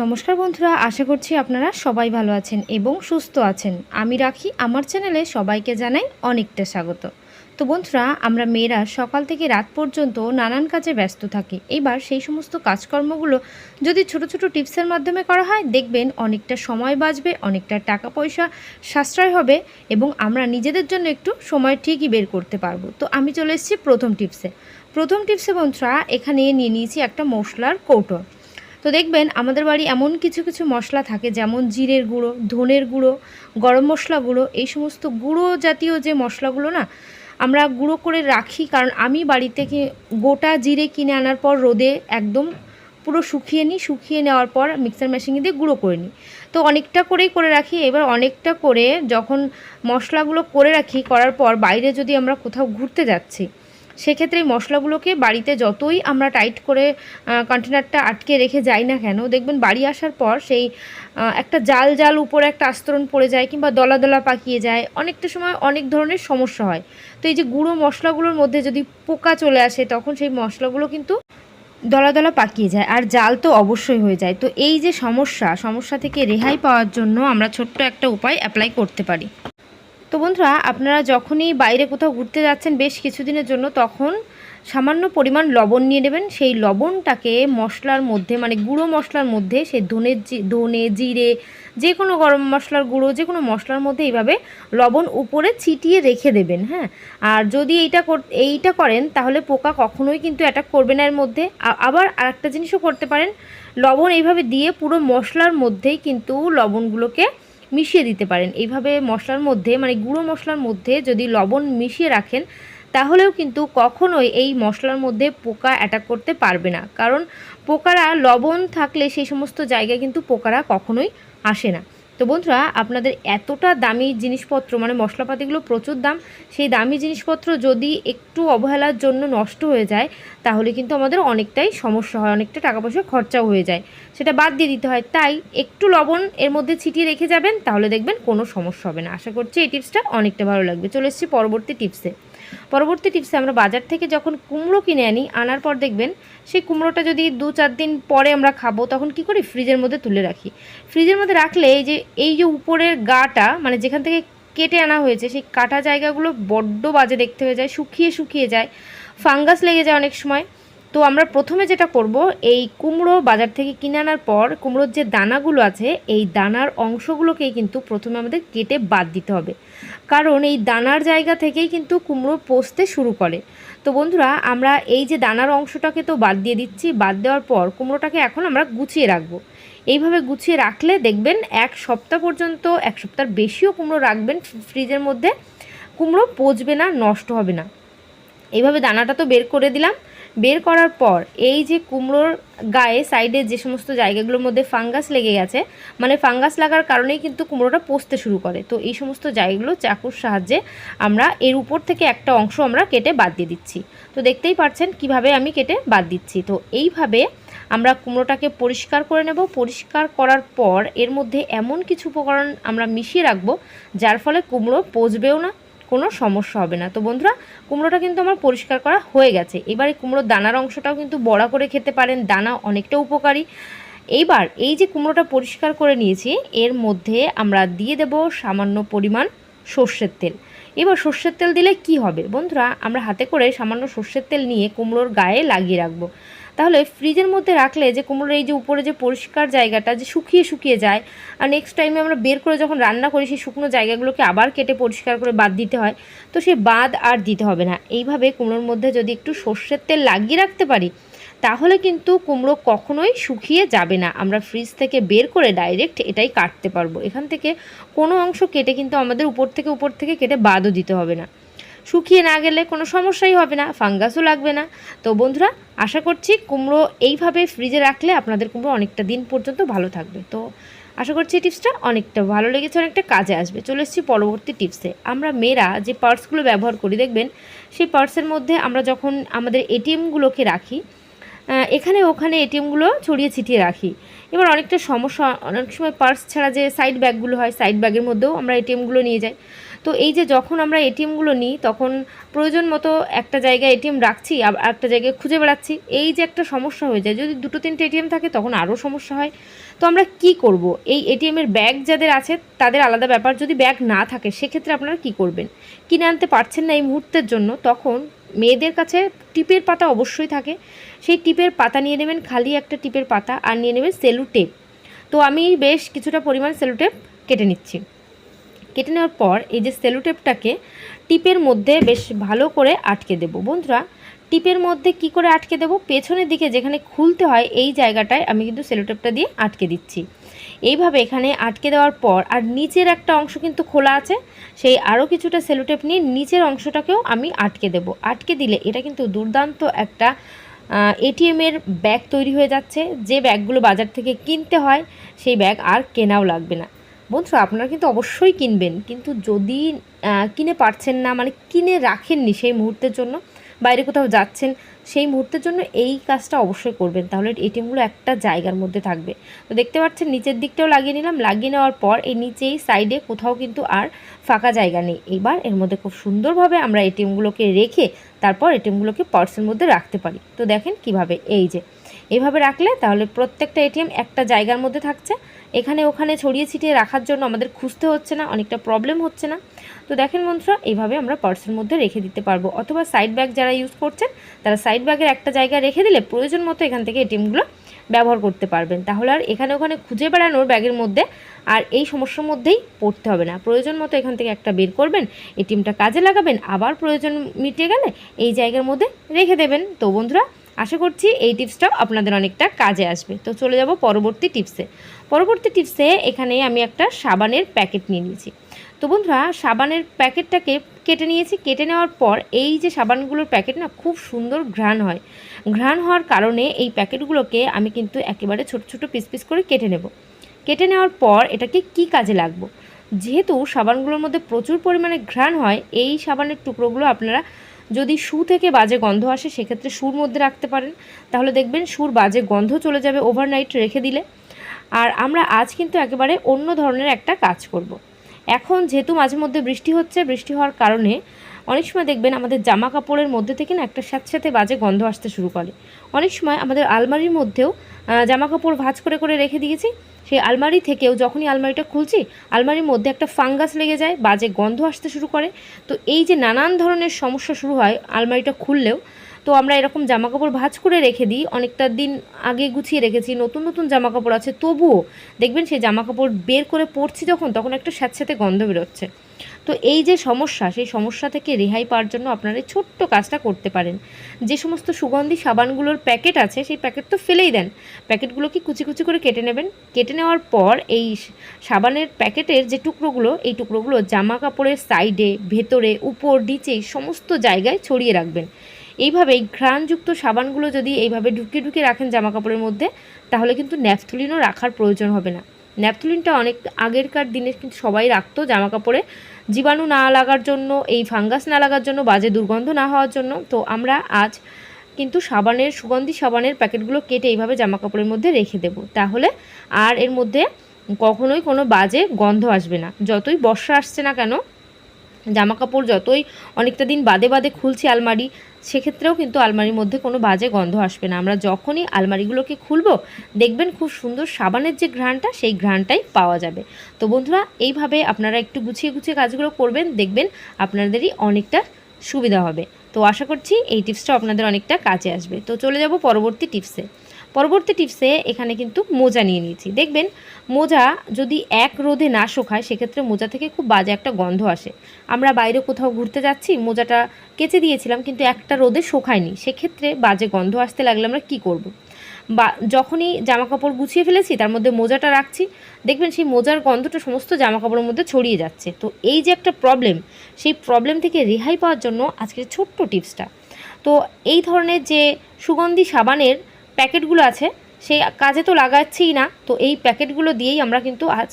নমস্কার বন্ধুরা, আশা করছি আপনারা সবাই ভালো আছেন এবং সুস্থ আছেন। আমি রাখি আমার চ্যানেলে সবাইকে জানাই অনেকটা স্বাগত। তো বন্ধুরা, আমরা মেয়েরা সকাল থেকে রাত পর্যন্ত নানান কাজে ব্যস্ত থাকি। এবার সেই সমস্ত কাজকর্মগুলো যদি ছোট ছোট টিপসের মাধ্যমে করা হয়, দেখবেন অনেকটা সময় বাঁচবে, অনেকটা টাকা পয়সা সাশ্রয় হবে এবং আমরা নিজেদের জন্য একটু সময় ঠিকই বের করতে পারবো। তো আমি চলে এসেছি প্রথম টিপসে বন্ধুরা, এখানে নিয়ে নিয়েছি একটা মশলার কৌটো। তো দেখবেন আমাদের বাড়ি এমন কিছু কিছু মশলা থাকে, যেমন জিরের গুঁড়ো, ধনের গুঁড়ো, গরম মশলা গুঁড়ো, এই সমস্ত গুঁড়ো জাতীয় যে মশলাগুলো না আমরা গুঁড়ো করে রাখি। কারণ আমি বাড়ি থেকে গোটা জিরে কিনে আনার পর রোদে একদম পুরো শুকিয়ে নেওয়ার পর মিক্সার মেশিনে দিয়ে গুঁড়ো করে নিই। তো অনেকটা করেই করে রাখি। এবার অনেকটা করে যখন মশলাগুলো করে রাখি, করার পর বাইরে যদি আমরা কোথাও ঘুরতে যাচ্ছি, সেক্ষেত্রে এই মশলাগুলোকে বাড়িতে যতই আমরা টাইট করে কন্টেনারটা আটকে রেখে যাই না কেন, দেখবেন বাড়ি আসার পর সেই একটা জাল জাল উপরে একটা আস্তরণ পড়ে যায় কিংবা দলা দলা পাকিয়ে যায়। অনেকটা সময় অনেক ধরনের সমস্যা হয়। তো এই যে গুঁড়ো মশলাগুলোর মধ্যে যদি পোকা চলে আসে, তখন সেই মশলাগুলো কিন্তু দলা দলা পাকিয়ে যায় আর জাল তো অবশ্যই হয়ে যায়। তো এই যে সমস্যা থেকে রেহাই পাওয়ার জন্য আমরা ছোট্ট একটা উপায় অ্যাপ্লাই করতে পারি। তো বন্ধুরা, আপনারা যখনই বাইরে কোথাও ঘুরতে যাচ্ছেন বেশ কিছুদিনের জন্য, তখন সামান্য পরিমাণ লবণ নিয়ে নেবেন। সেই লবণটাকে মশলার মধ্যে, মানে গুঁড়ো মশলার মধ্যে, সেই ধনে জিরে, যে কোনো গরম মশলার গুঁড়ো, যে কোনো মশলার মধ্যে এইভাবে লবণ উপরে ছিটিয়ে রেখে দেবেন। হ্যাঁ, আর যদি এইটা করেন তাহলে পোকা কখনোই কিন্তু অ্যাটাক করবে না এর মধ্যে। আবার আরেকটা জিনিসও করতে পারেন, লবণ এইভাবে দিয়ে পুরো মশলার মধ্যেই কিন্তু লবণগুলোকে মিশিয়ে দিতে পারেন। এইভাবে মশলার মধ্যে, মানে গুঁড়ো মশলার মধ্যে যদি লবণ মিশিয়ে রাখেন, তাহলেও কিন্তু কখনোই এই মশলার মধ্যে পোকা অ্যাটাক করতে পারবে না। কারণ পোকারা লবণ থাকলে সেই সমস্ত জায়গায় কিন্তু পোকারা কখনোই আসে না। তো বন্ধুরা, আপনাদের এতটা দামি জিনিসপত্র, মানে মশলাপাতিগুলো প্রচুর দাম, সেই দামি জিনিসপত্র যদি একটু অবহেলার জন্য নষ্ট হয়ে যায়, তাহলে কিন্তু আমাদের অনেকটাই সমস্যা হয়, অনেকটা টাকা পয়সা খরচাও হয়ে যায়, সেটা বাদ দিয়ে দিতে হয়। তাই একটু লবণ এর মধ্যে ছিটিয়ে রেখে যাবেন, তাহলে দেখবেন কোনো সমস্যা হবে না। আশা করছি এই টিপসটা অনেকটা ভালো লাগবে। চলে এসেছি পরবর্তী টিপসে আমরা বাজার থেকে যখন কুমড়ো কিনে আনার পর দেখবেন সেই কুমড়োটা যদি 2-4 দিন পরে আমরা খাবো, তখন কি করি, ফ্রিজের মধ্যে তুলে রাখি। ফ্রিজের মধ্যে রাখলে এই যে উপরের গাটা, মানে যেখান থেকে কেটে আনা হয়েছে, সেই কাটা জায়গাগুলো বড্ড বাজে দেখতে হয়ে যায়, শুকিয়ে যায়, ফাঙ্গাস লেগে যায় অনেক সময়। তো আমরা প্রথমে যেটা করব, এই কুমড়ো বাজার থেকে কিনে আনার পর কুমড়োর যে দানাগুলো আছে, এই দানার অংশগুলোকেই কিন্তু প্রথমে আমাদের কেটে বাদ দিতে হবে। কারণ এই দানার জায়গা থেকেই কিন্তু কুমড়ো পচতে শুরু করে। তো বন্ধুরা, আমরা এই যে দানার অংশটাকে তো বাদ দিয়ে দিচ্ছি। বাদ দেওয়ার পর কুমড়োটাকে এখন আমরা গুছিয়ে রাখবো। এইভাবে গুছিয়ে রাখলে দেখবেন 1 সপ্তাহ পর্যন্ত, 1 সপ্তাহের বেশিও কুমড়ো রাখবেন ফ্রিজের মধ্যে, কুমড়ো পচবে না, নষ্ট হবে না। এইভাবে দানাটা তো বের করে দিলাম। বের করার পর এই যে কুমড়োর গায়ে সাইডে যে সমস্ত জায়গাগুলোর মধ্যে ফাঙ্গাস লেগে গেছে, মানে ফাঙ্গাস লাগার কারণেই কিন্তু কুমড়োটা পচতে শুরু করে। তো এই সমস্ত জায়গাগুলো চাকুর সাহায্যে আমরা এর উপর থেকে একটা অংশ আমরা কেটে বাদ দিয়ে দিচ্ছি। তো দেখতেই পাচ্ছেন কিভাবে আমি কেটে বাদ দিচ্ছি। তো এইভাবে আমরা কুমড়োটাকে পরিষ্কার করে নেব। পরিষ্কার করার পর এর মধ্যে এমন কিছু উপকরণ আমরা মিশিয়ে রাখবো, যার ফলে কুমড়ো পচবেও না, কোনো সমস্যা হবে না। তো বন্ধুরা, কুমড়োটা কিন্তু আমার পরিষ্কার করা হয়ে গেছে। এবার এই কুমড়োর দানার অংশটাও কিন্তু বড়া করে খেতে পারেন, দানা অনেকটা উপকারী। এইবার এই যে কুমড়োটা পরিষ্কার করে নিয়েছি, এর মধ্যে আমরা দিয়ে দেব সামান্য পরিমাণ সর্ষের তেল। এবার সর্ষের তেল দিলে কি হবে বন্ধুরা, আমরা হাতে করে সামান্য সর্ষের তেল নিয়ে কুমড়োর গায়ে লাগিয়ে রাখবো। তাহলে ফ্রিজের মধ্যে রাখলে যে কুমড়োর এই যে উপরে যে পরিষ্কার জায়গাটা যে শুকিয়ে যায়, আর নেক্সট টাইমে আমরা বের করে যখন রান্না করি, সেই শুকনো জায়গাগুলোকে আবার কেটে পরিষ্কার করে বাদ দিতে হয়। তো সেই বাদ আর দিতে হবে না। এইভাবে কুমড়োর মধ্যে যদি একটু সর্ষের তেল লাগিয়ে রাখতে পারি, তাহলে কিন্তু কুমড়ো কখনোই শুকিয়ে যাবে না। আমরা ফ্রিজ থেকে বের করে ডাইরেক্ট এটাই কাটতে পারবো। এখান থেকে কোনো অংশ কেটে কিন্তু আমাদের উপর থেকে কেটে বাদও দিতে হবে না। শুকিয়ে না গেলে কোনো সমস্যাই হবে না, ফাঙ্গাসও লাগবে না। তো বন্ধুরা, আশা করছি কুমড়ো এইভাবে ফ্রিজে রাখলে আপনাদের কুমড়ো অনেকটা দিন পর্যন্ত ভালো থাকবে। তো আশা করছি এই টিপসটা অনেকটা ভালো লেগেছে, অনেকটা কাজে আসবে। চলে এসেছি পরবর্তী টিপসে। আমরা মেয়েরা যে পার্সগুলো ব্যবহার করি, দেখবেন সেই পার্সের মধ্যে আমরা যখন আমাদের এটিএমগুলোকে রাখি, এখানে ওখানে এটিএমগুলো ছড়িয়ে ছিটিয়ে রাখি। এবার অনেকটা সমস্যা, অনেক সময় পার্স ছাড়া যে সাইড ব্যাগগুলো হয়, সাইড ব্যাগের মধ্যেও আমরা এটিএমগুলো নিয়ে যাই। তো এই যে যখন আমরা এটিএমগুলো নিই তখন প্রয়োজন মতো একটা জায়গায় এটিএম রাখছি, আর একটা জায়গায় খুঁজে বেড়াচ্ছি, এই যে একটা সমস্যা হয়ে যায়। যদি 2-3টে এটিএম থাকে তখন আরও সমস্যা হয়। তো আমরা কি করব? এই এটিএমের ব্যাগ যাদের আছে তাদের আলাদা ব্যাপার, যদি ব্যাগ না থাকে সেক্ষেত্রে আপনারা কি করবেন? কিনে আনতে পারছেন না এই মুহূর্তের জন্য, তখন মেয়েদের কাছে টিপের পাতা অবশ্যই থাকে। সেই টিপের পাতা নিয়ে নেবেন, খালি একটা টিপের পাতা, আর নিয়ে নেবেন সেলো টেপ। তো আমি বেশ কিছুটা পরিমাণ সেলো টেপ কেটে নিচ্ছি। কেটে নেওয়ার পর এই যে সেলো টেপটাকে টিপের মধ্যে বেশ ভালো করে আটকে দেব। বন্ধুরা, টিপের মধ্যে কি করে আটকে দেব? পেছনের দিকে যেখানে খুলতে হয় এই জায়গাটায় আমি কিন্তু সেলো টেপটা দিয়ে আটকে দিচ্ছি। এইভাবে এখানে আটকে দেওয়ার পর, আর নিচের একটা অংশ কিন্তু খোলা আছে, সেই আরও কিছুটা সেলো টেপ নিয়ে নিচের অংশটাকেও আমি আটকে দেব। আটকে দিলে এটা কিন্তু দুর্দান্ত একটা এটিএমের ব্যাগ তৈরি হয়ে যাচ্ছে। যে ব্যাগগুলো বাজার থেকে কিনতে হয় সেই ব্যাগ আর কেনাও লাগবে না। বন্ধুরা, আপনারা কিন্তু অবশ্যই কিনবেন, কিন্তু যদি কিনে পারছেন না, মানে কিনে রাখেননি সেই মুহূর্তের জন্য, বাইরে কোথাও যাচ্ছেন সেই মুহূর্তের জন্য এই কাজটা অবশ্যই করবেন, তাহলে এটিএমগুলো একটা জায়গার মধ্যে থাকবে। তো দেখতে পাচ্ছেন নিচের দিকটাও লাগিয়ে নিলাম। লাগিয়ে নেওয়ার পর এই নিচেই সাইডে কোথাও কিন্তু আর ফাঁকা জায়গা নেই। এবার এর মধ্যে খুব সুন্দরভাবে আমরা এটিএমগুলোকে রেখে তারপর এটিএমগুলোকে পার্সের মধ্যে রাখতে পারি। তো দেখেন কিভাবে, এই যে এভাবে রাখলে তাহলে প্রত্যেকটা এটিএম একটা জায়গার মধ্যে থাকছে। এখানে ওখানে ছড়িয়ে ছিটিয়ে রাখার জন্য আমাদের খুঁজতে হচ্ছে না, অনেকটা প্রবলেম হচ্ছে না। তো দেখেন বন্ধুরা, এইভাবে আমরা পার্সের মধ্যে রেখে দিতে পারবো। অথবা সাইড ব্যাগ যারা ইউজ করছেন তারা সাইড ব্যাগের একটা জায়গায় রেখে দিলে প্রয়োজন মতো এখান থেকে এটিএমগুলো ব্যবহার করতে পারবেন। তাহলে আর এখানে ওখানে খুঁজে বেড়ানোর ব্যাগের মধ্যে আর এই সমস্যার মধ্যেই পড়তে হবে না। প্রয়োজন মতো এখান থেকে একটা বের করবেন, এটিএমটা কাজে লাগাবেন, আবার প্রয়োজন মিটে গেলে এই জায়গার মধ্যে রেখে দেবেন। তো বন্ধুরা, আশা করছি এই টিপসটাও আপনাদের অনেকটা কাজে আসবে। তো চলে যাব পরবর্তী টিপসে। পরবর্তী টিপসে এখানে আমি একটা সাবানের প্যাকেট নিয়ে নিয়েছি। তো বন্ধুরা, সাবানের প্যাকেটটাকে কেটে নিয়েছি। কেটে নেওয়ার পর এই যে সাবানগুলোর প্যাকেট না, খুব সুন্দর ঘ্রাণ হয়। ঘ্রাণ হওয়ার কারণে এই প্যাকেটগুলোকে আমি কিন্তু একেবারে ছোট ছোট পিস পিস করে কেটে নেব। কেটে নেওয়ার পর এটাকে কি কাজে লাগবো? যেহেতু সাবানগুলোর মধ্যে প্রচুর পরিমাণে ঘ্রাণ হয়, এই সাবানের টুকরোগুলো আপনারা যদি শু থেকে বাজে গন্ধ আসে সেক্ষেত্রে শুর মধ্যে রাখতে পারেন, তাহলে দেখবেন শুর বাজে গন্ধ চলে যাবে ওভারনাইট রেখে দিলে। আর আমরা আজ কিন্তু একেবারে অন্য ধরনের একটা কাজ করব। এখন যেহেতু মাঝে মধ্যে বৃষ্টি হচ্ছে, বৃষ্টি হওয়ার কারণে অনেক সময় দেখবেন আমাদের জামা কাপড়ের মধ্যে থেকে না একটা স্যাঁতস্যাঁতে বাজে গন্ধ আসতে শুরু করে। অনেক সময় আমাদের আলমারির মধ্যেও জামা কাপড় ভাঁজ করে করে রেখে দিয়েছি, সেই আলমারি থেকেও যখনই আলমারিটা খুলছি আলমারির মধ্যে একটা ফাঙ্গাস লেগে যায়, বাজে গন্ধ আসতে শুরু করে। তো এই যে নানান ধরনের সমস্যা শুরু হয় আলমারিটা খুললেও, তো আমরা এরকম জামাকাপড় ভাঁজ করে রেখে দিই, অনেকটা দিন আগে গুছিয়ে রেখেছি, নতুন নতুন জামাকাপড় আছে, তবুও দেখবেন সেই জামাকাপড় বের করে পরছি যখন, তখন একটা স্যাঁতস্যাঁতে গন্ধ বেরোচ্ছে। তো এই যে সমস্যা, সেই সমস্যা থেকে রেহাই পাওয়ার জন্য আপনারা এই ছোট্ট কাজটা করতে পারেন। যে সমস্ত সুগন্ধি সাবানগুলোর প্যাকেট আছে সেই প্যাকেট তো ফেলেই দেন, প্যাকেটগুলোকে কুচি কুচি করে কেটে নেবেন। কেটে নেওয়ার পর এই সাবানের প্যাকেটের যে টুকরোগুলো, এই টুকরোগুলো জামা কাপড়ের সাইডে, ভেতরে, উপর, নিচে সমস্ত জায়গায় ছড়িয়ে রাখবেন। এইভাবেই ঘ্রাণযুক্ত সাবানগুলো যদি এইভাবে ঢুকিয়ে ঢুকিয়ে রাখেন জামা কাপড়ের মধ্যে, তাহলে কিন্তু ন্যাপথলিনও রাখার প্রয়োজন হবে না। ন্যাপথলিনটা অনেক আগেরকার দিনে কিন্তু সবাই রাখতো জামা কাপড়ে, জীবাণু না লাগার জন্য, এই ফাঙ্গাস না লাগার জন্য, বাজে দুর্গন্ধ না হওয়ার জন্য। তো আমরা আজ কিন্তু সাবানের, সুগন্ধি সাবানের প্যাকেটগুলো কেটে এইভাবে জামা কাপড়ের মধ্যে রেখে দেব, তাহলে আর এর মধ্যে কখনোই কোনো বাজে গন্ধ আসবে না। যতই বর্ষা আসছে না কেন, জামা কাপড় যতই অনেকটা দিন বাদে বাদে খুলছি আলমারি, সেক্ষেত্রেও কিন্তু আলমারির মধ্যে কোনো বাজে গন্ধ আসবে না। আমরা যখনই আলমারিগুলোকে খুলবো দেখবেন খুব সুন্দর সাবানের যে ঘ্রাণটা, সেই ঘ্রাণটাই পাওয়া যাবে। তো বন্ধুরা, এইভাবে আপনারা একটু গুছিয়ে গুছিয়ে কাজগুলো করবেন, দেখবেন আপনাদেরই অনেকটা সুবিধা হবে। তো আশা করছি এই টিপসটা আপনাদের অনেকটা কাজে আসবে। তো চলে যাব পরবর্তী টিপসে। পরবর্তী টিপসে এখানে কিন্তু মোজা নিয়ে নিয়েছি। দেখবেন মোজা যদি এক রোদে না শুকায় সেক্ষেত্রে মোজা থেকে খুব বাজে একটা গন্ধ আসে। আমরা বাইরে কোথাও ঘুরতে যাচ্ছি, মোজাটা কেচে দিয়েছিলাম কিন্তু একটা রোদে শুকায়নি, সেক্ষেত্রে বাজে গন্ধ আসতে লাগলে আমরা কি করব? বা যখনই জামা কাপড় গুছিয়ে ফেলেছি তার মধ্যে মোজাটা রাখছি, দেখবেন সেই মোজার গন্ধটা সমস্ত জামা কাপড়ের মধ্যে ছড়িয়ে যাচ্ছে। তো এই যে একটা প্রবলেম, সেই প্রবলেম থেকে রেহাই পাওয়ার জন্য আজকের ছোট্ট টিপসটা। তো এই ধরনের যে সুগন্ধি সাবানের প্যাকেটগুলো আছে সেই কাজে তো লাগাচ্ছিই না, তো এই প্যাকেটগুলো দিয়েই আমরা কিন্তু আজ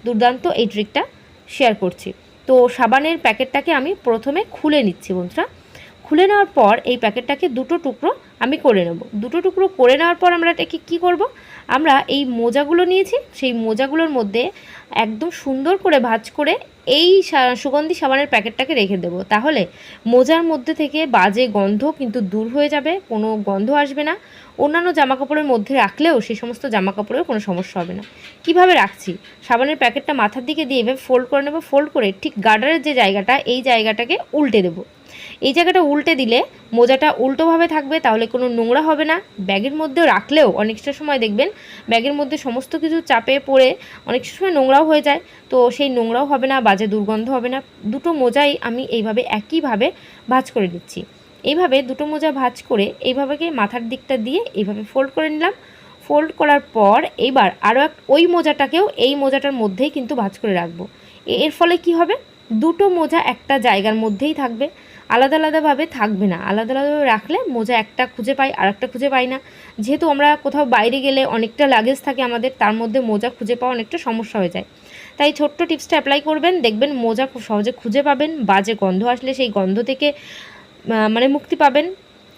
দুর্দান্ত এই ট্রিকটা শেয়ার করছি। তো সাবানের প্যাকেটটাকে আমি প্রথমে খুলে নিচ্ছি বন্ধুরা। খুলে নেওয়ার পর এই প্যাকেটটাকে দুটো টুকরো আমি করে নেব। দুটো টুকরো করে নেওয়ার পর আমরা এটাকে কী করব, আমরা এই মোজাগুলো নিয়েছি, সেই মোজাগুলোর মধ্যে একদম সুন্দর করে ভাঁজ করে এই সুগন্ধি সাবানের প্যাকেটটাকে রেখে দেবো। তাহলে মোজার মধ্যে থেকে বাজে গন্ধ কিন্তু দূর হয়ে যাবে, কোনো গন্ধ আসবে না। অন্যান্য জামাকাপড়ের মধ্যে রাখলেও সেই সমস্ত জামাকাপড়েও কোনো সমস্যা হবে না। কিভাবে রাখছি, সাবানের প্যাকেটটা মাথার দিকে দিয়ে এভাবে ফোল্ড করে নেবো। ফোল্ড করে ঠিক গার্ডারের যে জায়গাটা, এই জায়গাটাকে উল্টে দেবো। এই জায়গাটা উল্টে দিলে মোজাটা উল্টোভাবে থাকবে, তাহলে কোনো নোংরা হবে না। ব্যাগের মধ্যে রাখলেও অনেকটা সময় দেখবেন ব্যাগের মধ্যে সমস্ত কিছু চাপে পড়ে অনেক সময় নোংরাও হয়ে যায়, তো সেই নোংরাও হবে না, বাজে দুর্গন্ধ হবে না। দুটো মোজাই আমি এইভাবে একইভাবে ভাঁজ করে দিচ্ছি। এইভাবে দুটো মোজা ভাঁজ করে এইভাবে মাথার দিকটা দিয়ে এইভাবে ফোল্ড করে নিলাম। ফোল্ড করার পর এবার আরও ওই মোজাটাকেও এই মোজাটার মধ্যেই কিন্তু ভাঁজ করে রাখবো। এর ফলে কি হবে, দুটো মোজা একটা জায়গার মধ্যেই থাকবে, আলাদা আলাদাভাবে থাকবে না। আলাদা আলাদাভাবে রাখলে মোজা একটা খুঁজে পাই আর একটা খুঁজে পাই না। যেহেতু আমরা কোথাও বাইরে গেলে অনেকটা লাগেজ থাকে আমাদের, তার মধ্যে মোজা খুঁজে পাওয়া অনেকটা সমস্যা হয়ে যায়। তাই ছোট্ট টিপসটা অ্যাপ্লাই করবেন, দেখবেন মোজা খুব সহজে খুঁজে পাবেন। বাজে গন্ধ আসলে সেই গন্ধ থেকে মুক্তি পাবেন,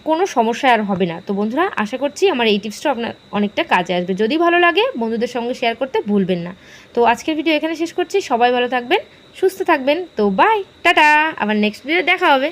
কোনো সমস্যা আর হবে না। তো বন্ধুরা, আশা করছি আমার এই টিপসটা আপনার অনেকটা কাজে আসবে। যদি ভালো লাগে বন্ধুদের সঙ্গে শেয়ার করতে ভুলবেন না। তো আজকের ভিডিও এখানে শেষ করছি। সবাই ভালো থাকবেন, সুস্থ থাকবেন। তো বাই, টাটা, আবার নেক্সট ভিডিও দেখা হবে।